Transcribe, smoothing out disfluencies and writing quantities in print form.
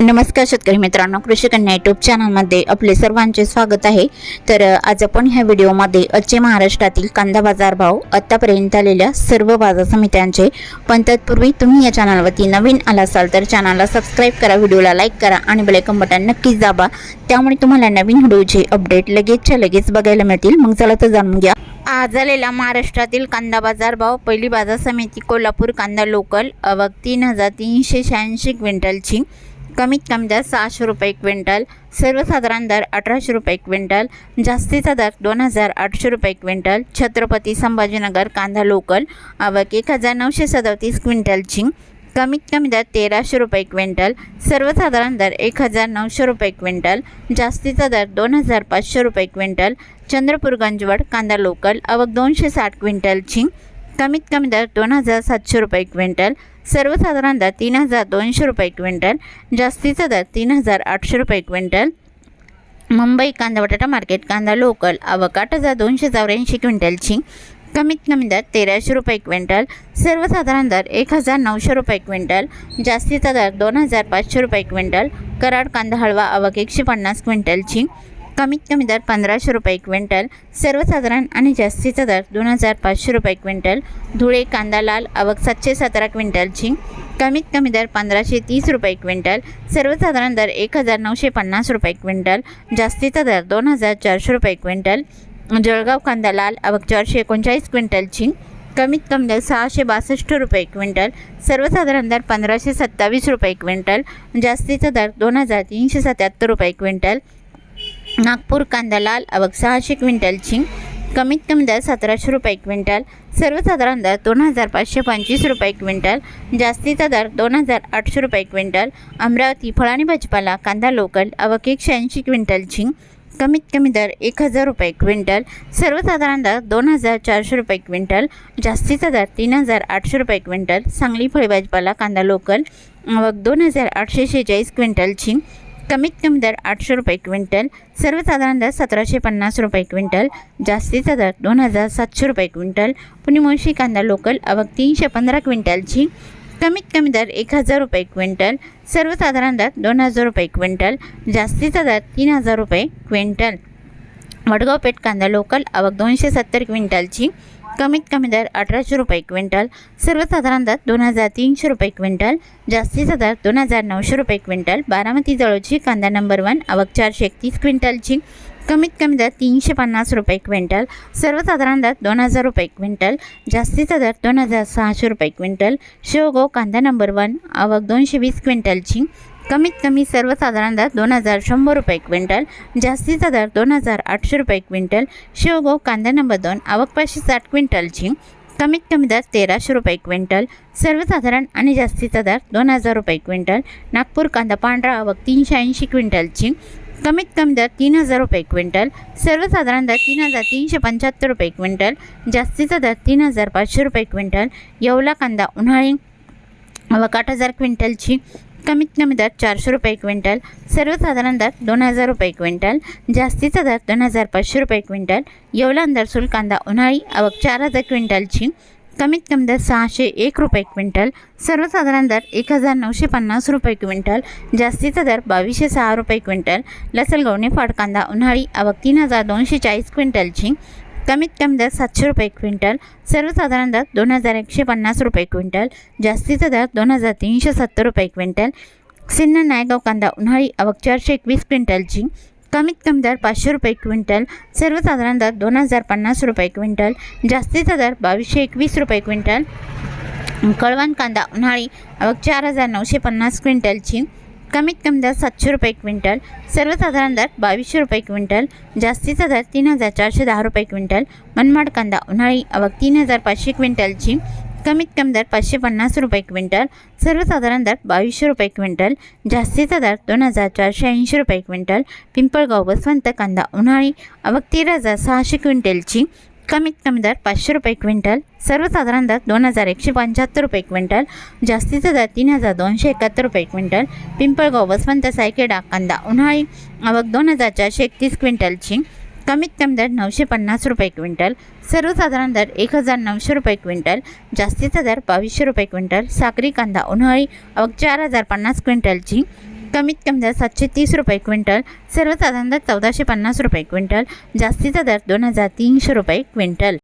नमस्कार शेतकरी मित्रांनो, कृषी कन्या यूट्यूब चॅनलमध्ये आपले सर्वांचे स्वागत आहे। तर आज आपण ह्या व्हिडिओमध्ये आजचे महाराष्ट्रातील कांदा बाजार भाव, आतापर्यंत आलेल्या सर्व बाजार समित्यांचे, पण तत्पूर्वी तुम्ही या चॅनलवरती नवीन आला असाल तर चॅनलला सबस्क्राइब करा, व्हिडिओला लाईक करा आणि बेल आयकॉन बटन नक्कीच दाबा, त्यामुळे तुम्हाला नवीन व्हिडिओचे अपडेट लगेच बघायला मिळतील। मग चला तर जाणून घ्या आज आलेला महाराष्ट्रातील कांदा बाजार भाव। पहिली बाजार समिती कोल्हापूर, कांदा लोकल आवक 3386 क्विंटलची, कमीत कमी दर 600 रुपये क्विंटल, सर्वसाधारण दर 1800 रुपये क्विंटल, जास्तीचा दर 2800 रुपये क्विंटल। छत्रपती संभाजीनगर कांदा लोकल आवक 1937 क्विंटलची, कमीत कमी दर 1300 रुपये क्विंटल, सर्वसाधारण दर 1900 रुपये क्विंटल, जास्तीचा दर 2500 रुपये क्विंटल। चंद्रपूर गंजवड कांदा लोकल आवक 260 क्विंटलची, कमीत कमी दर 2700 रुपये क्विंटल, सर्वसाधारण दर 3200 रुपये क्विंटल, जास्तीचा दर 3800 रुपये क्विंटल। मुंबई कांदा बटाटा मार्केट कांदा लोकल आवक 8284 क्विंटलची, कमीत कमी दर 1300 रुपये क्विंटल, सर्वसाधारण दर 1900 रुपये क्विंटल, जास्तीचा दर 2500 रुपये क्विंटल। कराड कांदा हळवा आवक 150 क्विंटलची, कमीत कमी दर 1500 रुपये क्विंटल, सर्वसाधारण आणि जास्तीचा दर 2500 रुपये क्विंटल। धुळे कांदा लाल आवक 717 क्विंटलची, कमीत कमी दर 1530 रुपये क्विंटल, सर्वसाधारण दर 1950 रुपये क्विंटल, जास्तीचा दर 2400 रुपये क्विंटल। जळगाव कांदा लाल आवक 439 क्विंटलची, कमीत कमी दर 662 रुपये क्विंटल, सर्वसाधारण दर 1527 रुपये क्विंटल, जास्तीचा दर 2377 रुपये क्विंटल। नागपूर कांदा लाल आवक 600 क्विंटलची, कमीत कमी दर 1700 रुपये क्विंटल, सर्वसाधारण दर 2525 रुपये क्विंटल, जास्तीचा दर 2800 रुपये क्विंटल। अमरावती फळ आणि भाजीपाला कांदा लोकल आवक 180 क्विंटलची, कमीत कमी दर 1000 रुपये क्विंटल, सर्वसाधारण दर 2400 रुपये क्विंटल, जास्तीचा दर 3800 रुपये क्विंटल। सांगली फळ भाजीपाला कांदा लोकल आवक 2846 क्विंटलची, कमीत कमी दर 800 रुपये क्विंटल, सर्वसाधारण दर 1750 रुपये क्विंटल, जास्तीचा दर 2700 रुपये क्विंटल। पुणे मुळशी कांदा लोकल आवक 315 क्विंटलची, कमीत कमी दर 1000 रुपये क्विंटल, सर्वसाधारण दर 2000 रुपये क्विंटल, जास्तीचा दर 3000 रुपये क्विंटल। वडगाव पेठ कांदा लोकल आवक 270 क्विंटलची, कमीत कमी दर 1800 रुपये क्विंटल, सर्वसाधारण दर 2300 रुपये क्विंटल, जास्तीचा दर 2900 रुपये क्विंटल। बारामती जळोची कांदा नंबर 1 आवक 431 क्विंटलची, कमीत कमी दर 350 रुपये क्विंटल, सर्वसाधारण दर 2000 रुपये क्विंटल, जास्तीचा दर 2600 रुपये क्विंटल। शेवगाव कांदा नंबर 1 आवक 220 क्विंटलची, कमीत कमी सर्वसाधारण दर 2100 रुपये क्विंटल, जास्तीचा दर 2800 रुपये क्विंटल। शेवगाव कांदा नंबर 2 आवक 560 क्विंटलची, कमीत कमी दर 1300 रुपये क्विंटल, सर्वसाधारण आणि जास्तीचा दर 2000 रुपये क्विंटल। नागपूर कांदा पांढरा आवक 380 क्विंटलची, कमीत कमी दर 3000 रुपये क्विंटल, सर्वसाधारण दर 3375 रुपये क्विंटल, जास्तीचा दर 3500 रुपये क्विंटल। येवला कांदा उन्हाळी आवक 8000 क्विंटलची, कमीत कमी दर 400 रुपये क्विंटल, सर्वसाधारण दर 2000 रुपये क्विंटल, जास्तीचा दर 2500 रुपये क्विंटल। येवला अंदरसूल कांदा उन्हाळी आवक 4000 क्विंटलची, कमीत कमी दर 601 रुपये क्विंटल, सर्वसाधारण दर 1950 रुपये क्विंटल, जास्तीचा दर 2206 रुपये क्विंटल। लसलगाव निफाड कांदा उन्हाळी आवक 3240 क्विंटलची, कमीत कमी दर 700 रुपये क्विंटल, सर्वसाधारण दर 2150 रुपये क्विंटल, जास्तीचा दर 2370 रुपये क्विंटल। सिन्नर नायगाव कांदा उन्हाळी आवक 421 क्विंटलची, कमीत कमी दर 500 रुपये क्विंटल, सर्वसाधारण दर 2050 रुपये क्विंटल, जास्तीचा दर 2221 रुपये क्विंटल। कळवण कांदा उन्हाळी आवक 4950 क्विंटलची, कमीत कमी दर 700 रुपये क्विंटल, सर्वसाधारण दर 2200 रुपये क्विंटल, जास्तीचा दर 3410 रुपये क्विंटल। मनमाड कांदा उन्हाळी आवक 3500 क्विंटलची, कमीत कमी दर 550 रुपये क्विंटल, सर्वसाधारण दर 2200 रुपये क्विंटल, जास्तीचा दर 2480 रुपये क्विंटल। पिंपळगाव बसवंत कांदा उन्हाळी आवक 13600 क्विंटलची, कमीत कमी दर 500 रुपये क्विंटल, सर्वसाधारण दर 2175 रुपये क्विंटल, जास्तीचा दर 3271 रुपये क्विंटल। पिंपळगाव बसवंत सायखेडा कांदा उन्हाळी आवक 2431 क्विंटलची, कमीत कमी दर 950 रुपये क्विंटल, सर्वसाधारण दर 1900 रुपये क्विंटल, जास्तीचा दर 2200 रुपये क्विंटल। सागरी कांदा उन्हाळी आवक 4050 क्विंटलची, कमीत कमी दर 730 रुपये क्विंटल, सर्वसाधारण दर 1450 रुपये क्विंटल, जास्तीचा दर 2300 रुपये क्विंटल।